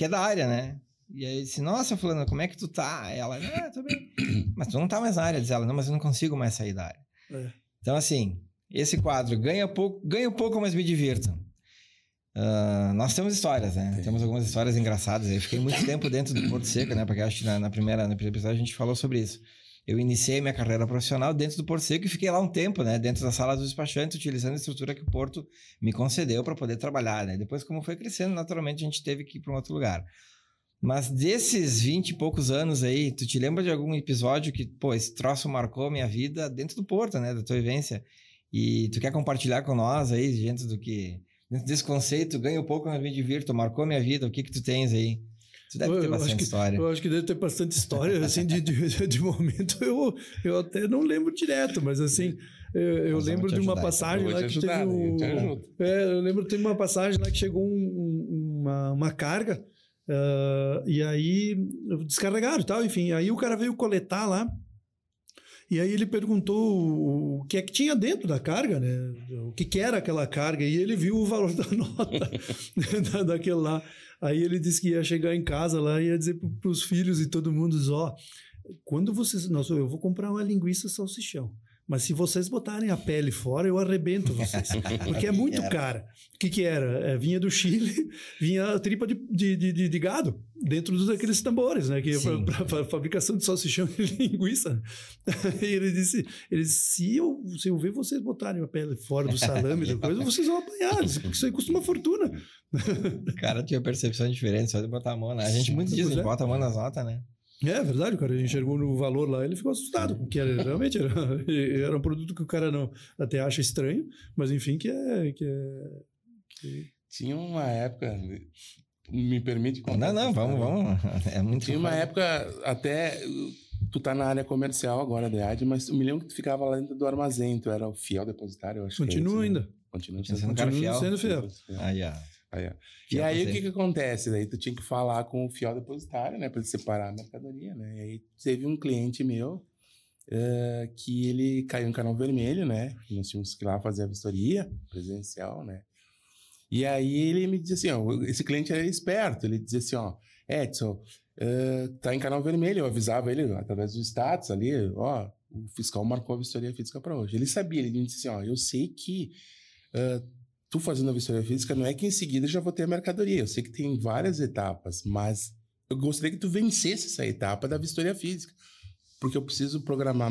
é da área, né? E aí disse, nossa, fulana, como é que tu tá? Ela, tô bem. Mas tu não tá mais na área, diz ela, não, mas eu não consigo mais sair da área. Então, assim, esse quadro, ganho pouco, mas me divirto. Nós temos histórias, né? Temos algumas histórias engraçadas. Eu fiquei muito tempo dentro do Porto Seco, né? Porque acho que no primeiro episódio a gente falou sobre isso. Eu iniciei minha carreira profissional dentro do Porto Seco e fiquei lá um tempo, né? Dentro da sala dos despachantes, utilizando a estrutura que o Porto me concedeu para poder trabalhar, né? Depois, como foi crescendo, naturalmente a gente teve que ir para um outro lugar. Mas desses 20 e poucos anos aí, tu te lembra de algum episódio que, esse troço marcou minha vida dentro do Porto, né? Da tua vivência? E tu quer compartilhar com nós aí, dentro desse conceito, ganho pouco, mas me divirto, marcou minha vida, o que tu tens aí? Tu deve ter bastante história. Eu acho que deve ter bastante história, assim, de momento eu até não lembro direto, mas assim, eu lembro de uma passagem lá que teve eu lembro que teve uma passagem lá que chegou uma carga, e aí descarregaram e tal, enfim, aí o cara veio coletar lá, e aí ele perguntou o que é que tinha dentro da carga, né? O que era aquela carga, e ele viu o valor da nota daquele lá. Aí ele disse que ia chegar em casa lá e ia dizer para os filhos e todo mundo, quando vocês... eu vou comprar uma linguiça salsichão, mas se vocês botarem a pele fora, eu arrebento vocês, porque é muito cara. O que era? Vinha do Chile, vinha a tripa de gado dentro daqueles tambores, né? Que é para fabricação de salsichão e linguiça. E ele disse, se eu ver vocês botarem a pele fora do salame da coisa, vocês vão apanhar, porque isso aí custa uma fortuna. O cara tinha percepção diferente só de botar a mão, né? A gente muitos dias bota a mão nas notas, né? É verdade, o cara enxergou no valor lá, ele ficou assustado, porque realmente era um produto que o cara não até acha estranho, mas enfim, que Tinha uma época, me permite contar? Não, vamos, é muito Tinha uma época, até, tu tá na área comercial agora da EAD, mas eu me lembro que tu ficava lá dentro do armazém, tu era o fiel depositário, eu acho. Continua ainda. Continua sendo fiel. E aí o que acontece? Daí tu tinha que falar com o fiel depositário, né? Pra ele separar a mercadoria, né? E aí teve um cliente meu que ele caiu em canal vermelho, né? Nós tínhamos que ir lá fazer a vistoria presencial, né? E aí ele me dizia assim, ó, esse cliente era esperto, ele dizia assim, ó, Edson, tá em canal vermelho, eu avisava ele através do status ali, ó, o fiscal marcou a vistoria física para hoje. Ele sabia, ele me disse assim, ó, eu sei que tu fazendo a vistoria física não é que em seguida já vou ter a mercadoria, eu sei que tem várias etapas, mas eu gostaria que tu vencesse essa etapa da vistoria física, porque eu preciso programar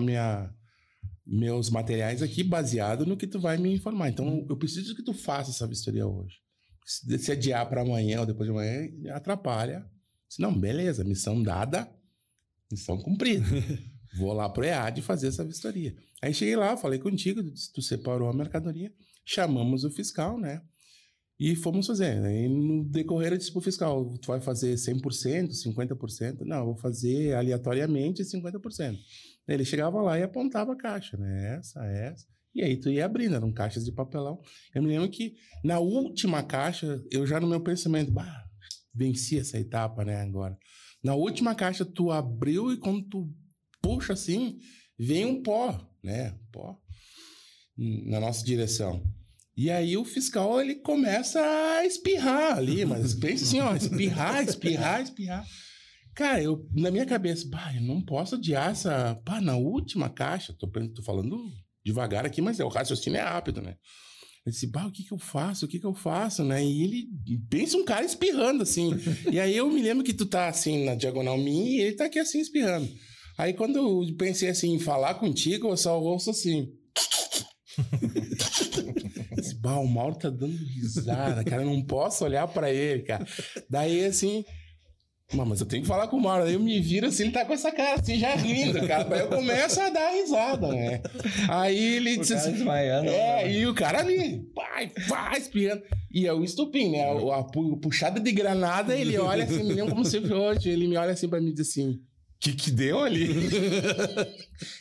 meus materiais aqui baseado no que tu vai me informar. Então, eu preciso que tu faça essa vistoria hoje. Se adiar para amanhã ou depois de amanhã, atrapalha. Se não, beleza, missão dada, missão cumprida. Vou lá pro EAD fazer essa vistoria. Aí cheguei lá, falei contigo, tu separou a mercadoria, chamamos o fiscal, né? E fomos fazer. Aí no decorrer eu disse pro fiscal, tu vai fazer 100%, 50%? Não, eu vou fazer aleatoriamente 50%. Ele chegava lá e apontava a caixa, né? Essa. E aí tu ia abrindo, eram caixas de papelão. Eu me lembro que na última caixa, eu já no meu pensamento, venci essa etapa, né, agora. Na última caixa tu abriu e quando tu puxa assim, vem um pó, né? Pó na nossa direção. E aí o fiscal, ele começa a espirrar ali, mas pensa assim, ó, espirrar. Cara, na minha cabeça, eu não posso adiar essa... na última caixa, tô falando devagar aqui, mas o raciocínio é rápido, né? Eu disse, o que eu faço, né? E ele pensa um cara espirrando, assim. E aí eu me lembro que tu tá, assim, na diagonal minha e ele tá aqui, assim, espirrando. Aí quando eu pensei, assim, em falar contigo, eu só ouço assim... O Mauro tá dando risada, cara, eu não posso olhar pra ele, cara. Daí, assim... Mas eu tenho que falar com o Mauro. Aí eu me viro assim, ele tá com essa cara assim, já rindo, cara. Aí eu começo a dar risada, né? Aí ele disse assim... e o cara ali, vai, espirrando. E é o estupim, né? A puxada de granada, ele olha assim, me lembra como se fosse hoje. Ele me olha assim pra mim e diz assim... Que deu ali?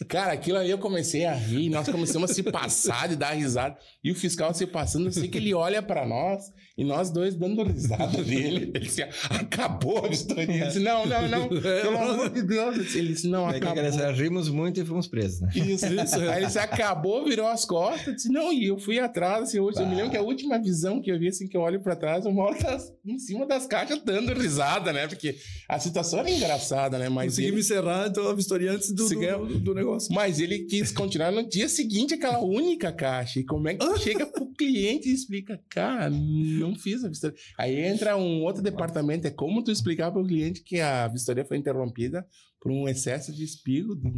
Cara, aquilo ali eu comecei a rir, nós começamos a se passar de dar risada, e o fiscal se passando assim que ele olha pra nós, e nós dois dando risada dele. Ele disse, acabou a vistoria. Ele disse, não, pelo amor de Deus. Ele disse, não, acabou. Rimos muito e fomos presos, né? Isso. Aí ele disse, acabou, virou as costas, disse, não, e eu fui atrás, assim, eu me lembro que a última visão que eu vi, assim, que eu olho pra trás, o Mauro tá em cima das caixas dando risada, né? Porque a situação era engraçada, né? Mas conseguimos encerrar então a vistoria antes do negócio. Mas ele quis continuar no dia seguinte aquela única caixa. E como é que chega pro cliente e explica, cara, não fiz a vistoria. Aí entra um outro departamento, é como tu explicar pro cliente que a vistoria foi interrompida por um excesso de espirro do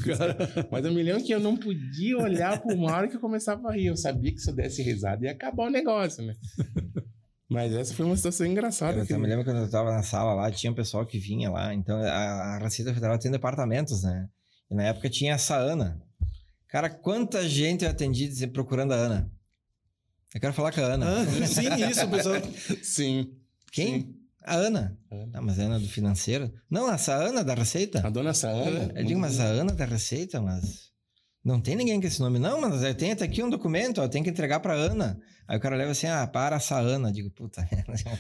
cara. Mas eu me lembro que eu não podia olhar pro Mauro que eu começava a rir. Eu sabia que se eu desse risada ia acabar o negócio, né? Mas essa foi uma situação engraçada. Eu me lembro quando eu tava na sala lá, tinha um pessoal que vinha lá. Então, a Receita Federal tem departamentos, né? E na época tinha essa Ana. Cara, quanta gente eu atendi procurando a Ana. Eu quero falar com a Ana. Sim, isso, pessoal. Sim. Quem? Sim. A Ana. Mas a Ana do financeiro? Não, essa Ana da Receita. A dona Saana. Eu digo, mas a Ana da Receita, mas... Não tem ninguém com esse nome. Não, mas eu tenho até aqui um documento, eu tenho que entregar pra Ana. Aí o cara leva assim, para essa Ana. Eu digo, puta...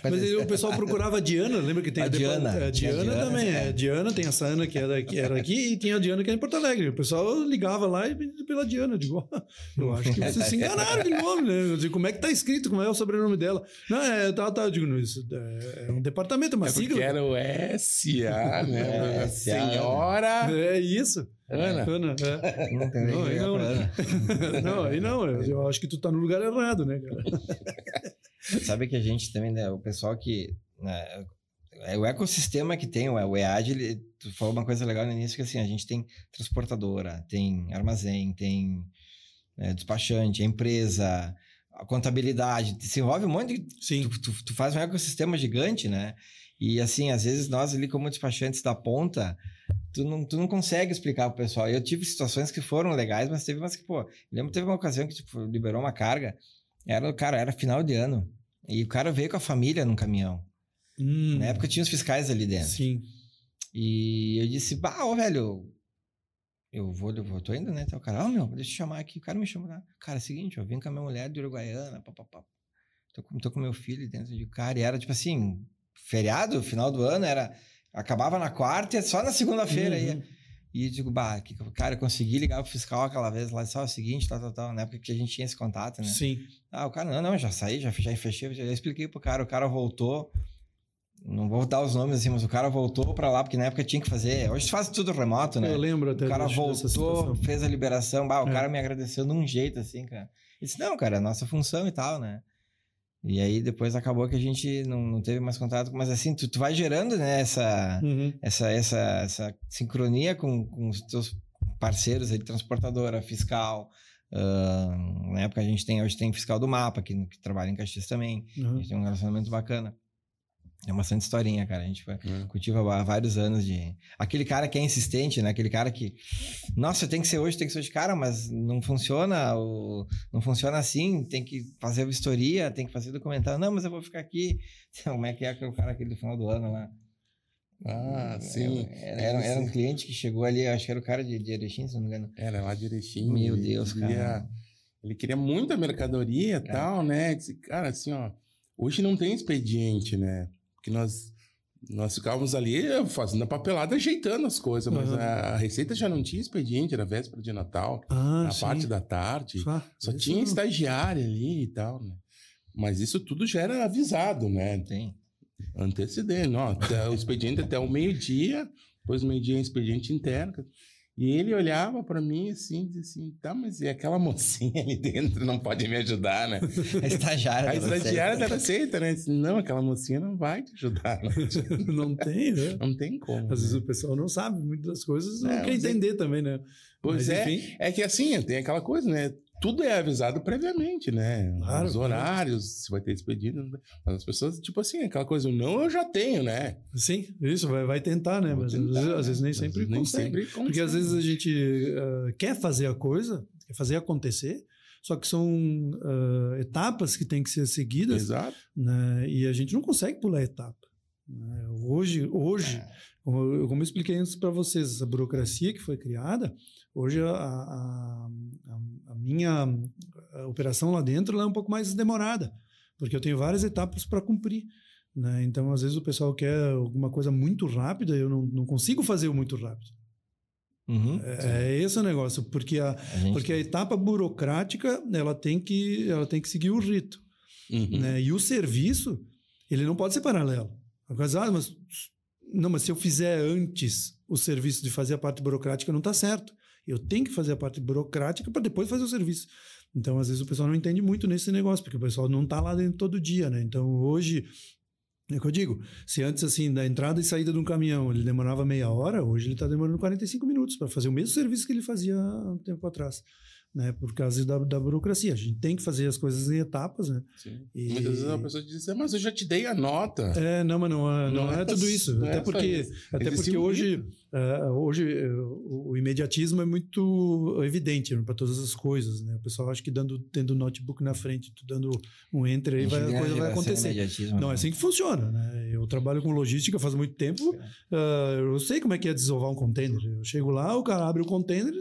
Mas o pessoal procurava a Diana, lembra que tem a Diana. A Diana também, A Diana tem essa Ana que era aqui e tinha a Diana que era em Porto Alegre. O pessoal ligava lá e pedia pela Diana. Eu digo, eu acho que vocês se enganaram de nome, né? Eu digo, como é que tá escrito? Como é o sobrenome dela? Não, eu digo, isso é um departamento, uma sigla. Porque era o SA, né? Senhora... É isso. Ana. Não, aí não. Eu acho que tu tá no lugar errado, né, cara? Sabe que a gente também, né, o pessoal que... Né, o ecossistema que tem, o EAD, tu falou uma coisa legal no início, que assim, a gente tem transportadora, tem armazém, tem despachante, a empresa, a contabilidade, se envolve um monte de... Sim. Tu faz um ecossistema gigante, né? E assim, às vezes nós ali como despachantes da ponta... Tu não consegue explicar pro pessoal. Eu tive situações que foram legais, mas teve umas que, lembro que teve uma ocasião que, liberou uma carga. Era final de ano. E o cara veio com a família num caminhão. Na época tinha os fiscais ali dentro. Sim. E eu disse, velho, eu tô indo, né? Então o cara, deixa eu chamar aqui. O cara me chamou lá. Cara, é o seguinte, eu vim com a minha mulher de Uruguaiana, papapá. Tô com meu filho dentro de cara. E era tipo assim, feriado, final do ano, acabava na quarta e só na segunda-feira ia. E digo, bah, cara, eu consegui ligar pro fiscal aquela vez lá, só o seguinte, tal, na época que a gente tinha esse contato, né? Sim. Ah, o cara, não, já saí, já fechei, já expliquei pro cara, o cara voltou, não vou dar os nomes assim, mas o cara voltou pra lá, porque na época tinha que fazer, hoje faz tudo remoto, né? Eu lembro até. O cara voltou, fez a liberação, bah, o cara me agradeceu de um jeito assim, cara. Ele disse, não, cara, é a nossa função e tal, né? E aí depois acabou que a gente não teve mais contato, mas assim, tu vai gerando, né, essa sincronia com os teus parceiros aí, transportadora, fiscal. Na época hoje tem fiscal do Mapa, que trabalha em Caxias também. A gente tem um relacionamento bacana. É bastante historinha, cara. A gente cultiva há vários anos de... Aquele cara que é insistente, né? Aquele cara que... Nossa, tem que ser hoje, cara, mas não funciona. Não funciona assim. Tem que fazer a vistoria, tem que fazer documentário. Não, mas eu vou ficar aqui. Como é que é o cara aquele do final do ano lá? Ah, sim. Era um cliente que chegou ali, acho que era o cara de Erechim, se não me engano. Era lá de Erechim. Meu Deus, cara. Ele queria muita mercadoria e tal, né? Disse, cara, assim, ó... Hoje não tem expediente, né? Porque nós ficávamos ali fazendo a papelada, ajeitando as coisas, mas a Receita já não tinha expediente, era véspera de Natal, a parte da tarde, só tinha estagiário ali e tal, né? Mas isso tudo já era avisado, né? Sim. Antecedendo, ó, o expediente até o meio-dia, depois do meio-dia expediente interno. E ele olhava pra mim assim, dizia assim, tá, mas e aquela mocinha ali dentro não pode me ajudar, né? A estagiária da Receita, né? Disse, não, aquela mocinha não vai te ajudar. Não tem, né? Não tem como. Às vezes o pessoal não sabe muitas das coisas, não quer entender também, né? Pois mas, enfim... é que assim, tem aquela coisa, né? Tudo é avisado previamente, né? Claro, os horários, se vai ter expediente. Mas as pessoas, tipo assim, aquela coisa, não, eu já tenho, né? Sim, isso, vai tentar, né? Mas às vezes nem sempre consegue. Porque às vezes a gente quer fazer a coisa, quer fazer acontecer, só que são etapas que têm que ser seguidas. Exato. Né? E a gente não consegue pular etapa. Né? Hoje como eu expliquei antes para vocês, essa burocracia que foi criada, hoje a minha operação lá dentro ela é um pouco mais demorada, porque eu tenho várias etapas para cumprir. Né? Então, às vezes, o pessoal quer alguma coisa muito rápida, eu não consigo fazer o muito rápido. É esse o negócio, porque a etapa burocrática ela tem que seguir o rito. Né? E o serviço, ele não pode ser paralelo. Mas se eu fizer antes o serviço de fazer a parte burocrática, não está certo. Eu tenho que fazer a parte burocrática para depois fazer o serviço. Então, às vezes, o pessoal não entende muito nesse negócio, porque o pessoal não está lá dentro todo dia, né? Então, hoje, é o que eu digo, se antes, assim, da entrada e saída de um caminhão, ele demorava meia hora, hoje ele está demorando 45 minutos para fazer o mesmo serviço que ele fazia há um tempo atrás. Né, por causa da burocracia. A gente tem que fazer as coisas em etapas, né? Sim. Muitas vezes a pessoa diz, mas eu já te dei a nota. Mas não é tudo isso. Até porque hoje o imediatismo é muito evidente, né, para todas as coisas, né? O pessoal acha que tendo o notebook na frente, tu dando um enter aí, a coisa vai acontecer. Não é assim que funciona, né? Eu trabalho com logística faz muito tempo, eu sei como é que é desovar um container. Eu chego lá, o cara abre o container,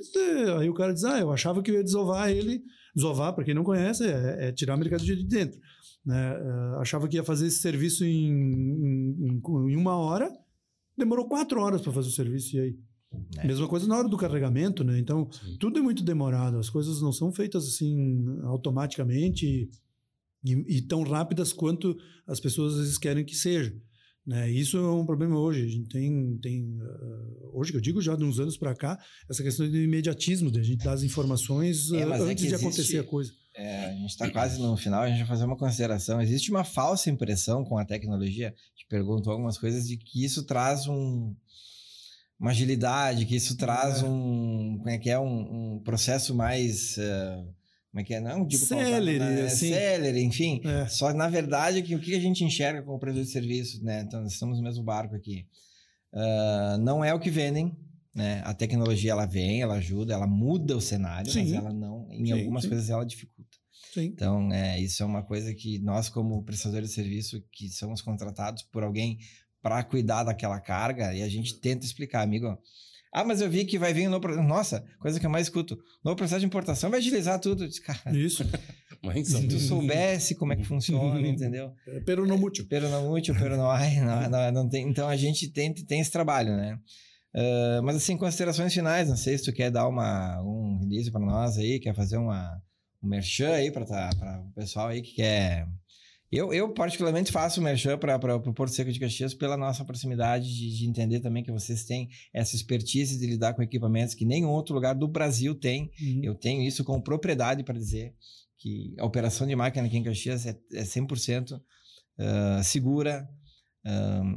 aí o cara diz, eu achava que eu ia desovar ele. Desovar, para quem não conhece, é tirar a mercadoria de dentro. Né? Achava que ia fazer esse serviço em 1 hora, demorou 4 horas para fazer o serviço, e aí? Mesma coisa na hora do carregamento, né? Então, tudo é muito demorado, as coisas não são feitas assim automaticamente e tão rápidas quanto as pessoas às vezes querem que seja. Né? Isso é um problema hoje. A gente tem hoje, que eu digo já de uns anos para cá, essa questão do imediatismo, de a gente dar as informações antes de acontecer a coisa. A gente está quase no final, a gente vai fazer uma consideração. Existe uma falsa impressão com a tecnologia, te pergunto algumas coisas, de que isso traz uma agilidade, que isso traz um processo mais... Como é que é? Não digo célere, assim. Célere, enfim. Só, na verdade, o que a gente enxerga como prestador de serviço, né? Então, nós estamos no mesmo barco aqui. Não é o que vendem, né? A tecnologia, ela vem, ela ajuda, ela muda o cenário, mas ela não... Em algumas coisas, ela dificulta. Sim. Então, isso é uma coisa que nós, como prestadores de serviço, que somos contratados por alguém para cuidar daquela carga, e a gente tenta explicar, amigo... mas eu vi que vai vir um novo processo. Nossa, coisa que eu mais escuto. Novo processo de importação vai agilizar tudo. Cara, isso. Mas se tu soubesse como é que funciona, entendeu? Pero não mútil. Pero não mútil, pero não tem. Então a gente tem esse trabalho, né? Mas assim, considerações finais, não sei se tu quer dar um release para nós aí, quer fazer um merchan aí para o pessoal aí que quer... Eu particularmente faço merchan para o Porto Seco de Caxias pela nossa proximidade de entender também que vocês têm essa expertise de lidar com equipamentos que nenhum outro lugar do Brasil tem. Eu tenho isso com propriedade para dizer que a operação de máquina aqui em Caxias é 100% segura,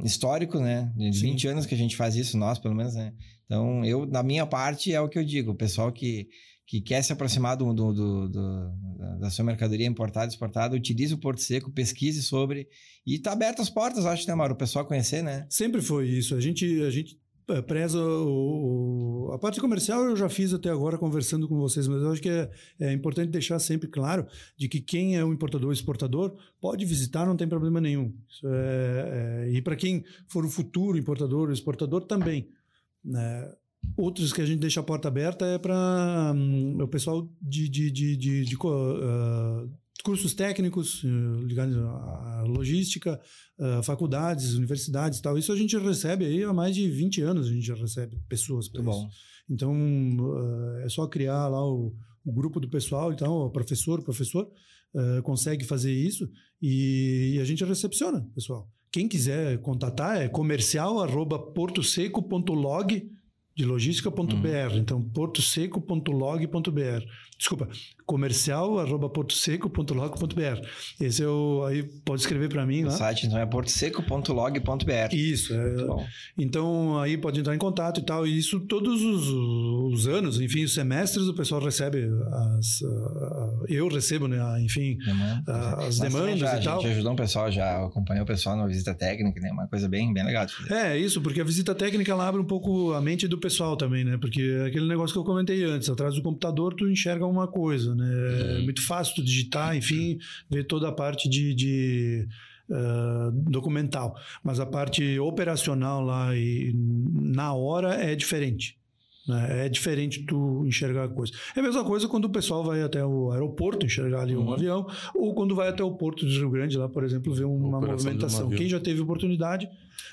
histórico, né? De 20 anos que a gente faz isso, nós pelo menos, né? Então, da minha parte, é o que eu digo. O pessoal que quer se aproximar da sua mercadoria importada e exportada, utilize o Porto Seco, pesquise sobre... E tá aberto as portas, acho, né, Mauro? O pessoal conhecer, né? Sempre foi isso. A gente preza a parte comercial. Eu já fiz até agora conversando com vocês, mas eu acho que é importante deixar sempre claro de que quem é um importador ou exportador pode visitar, não tem problema nenhum. Isso e para quem for o futuro importador ou exportador também, né? Outros que a gente deixa a porta aberta é para o pessoal de cursos técnicos ligados à logística, faculdades, universidades e tal. Isso a gente recebe aí há mais de 20 anos, a gente já recebe pessoas para isso. Bom. Então, é só criar lá o grupo do pessoal, então o professor consegue fazer isso e a gente recepciona, pessoal. Quem quiser contatar é comercial@portoseco.log de logística.br. Então, portoseco.log.br. Desculpa, comercial@portoseco.log.br. Esse aí pode escrever para mim lá. O site então é portoseco.log.br. Isso. Então, aí pode entrar em contato e tal. E isso todos os anos, enfim, os semestres, o pessoal recebe eu recebo, né? Enfim, as demandas e tal. A gente ajudou o pessoal, já acompanhou o pessoal na visita técnica, né? Uma coisa bem legal. Isso, porque a visita técnica ela abre um pouco a mente do pessoal também, né? Porque é aquele negócio que eu comentei antes, atrás do computador tu enxerga uma coisa, né? É muito fácil tu digitar, enfim, ver toda a parte de documental, mas a parte operacional lá e na hora é diferente. É diferente tu enxergar a coisa. É a mesma coisa quando o pessoal vai até o aeroporto enxergar ali um avião, ou quando vai até o Porto de Rio Grande lá, por exemplo, ver uma movimentação. Quem já teve oportunidade,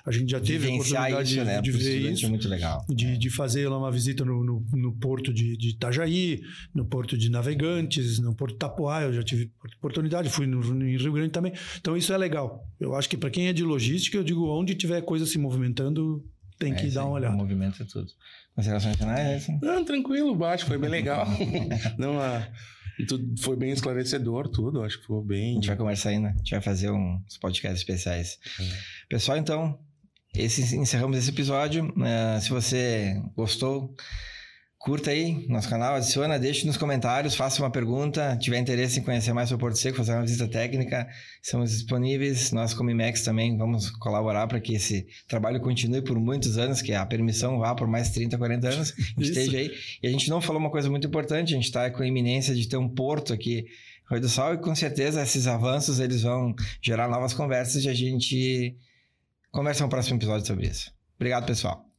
a gente já teve a oportunidade isso, né? de ver isso. É muito legal. De fazer lá uma visita no Porto de Itajaí, no Porto de Navegantes, no Porto de Itapoá, eu já tive oportunidade, fui em Rio Grande também. Então isso é legal. Eu acho que para quem é de logística, eu digo, onde tiver coisa se movimentando, tem que dar uma olhada. O movimento é tudo. Considerações finais? Não, tranquilo, baixo, foi bem legal. Não, foi bem esclarecedor tudo, acho que foi bem... A gente vai conversar ainda, a gente vai fazer uns podcasts especiais. Pessoal, então, encerramos esse episódio. Se você gostou, curta aí nosso canal, adiciona, deixe nos comentários, faça uma pergunta, tiver interesse em conhecer mais sobre o Porto Seco, fazer uma visita técnica, estamos disponíveis. Nós, como IMEX, também vamos colaborar para que esse trabalho continue por muitos anos, que a permissão vá por mais 30, 40 anos, esteja aí. E a gente não falou uma coisa muito importante, a gente está com a iminência de ter um porto aqui, Rio do Sol, e com certeza esses avanços eles vão gerar novas conversas e a gente conversa no próximo episódio sobre isso. Obrigado, pessoal.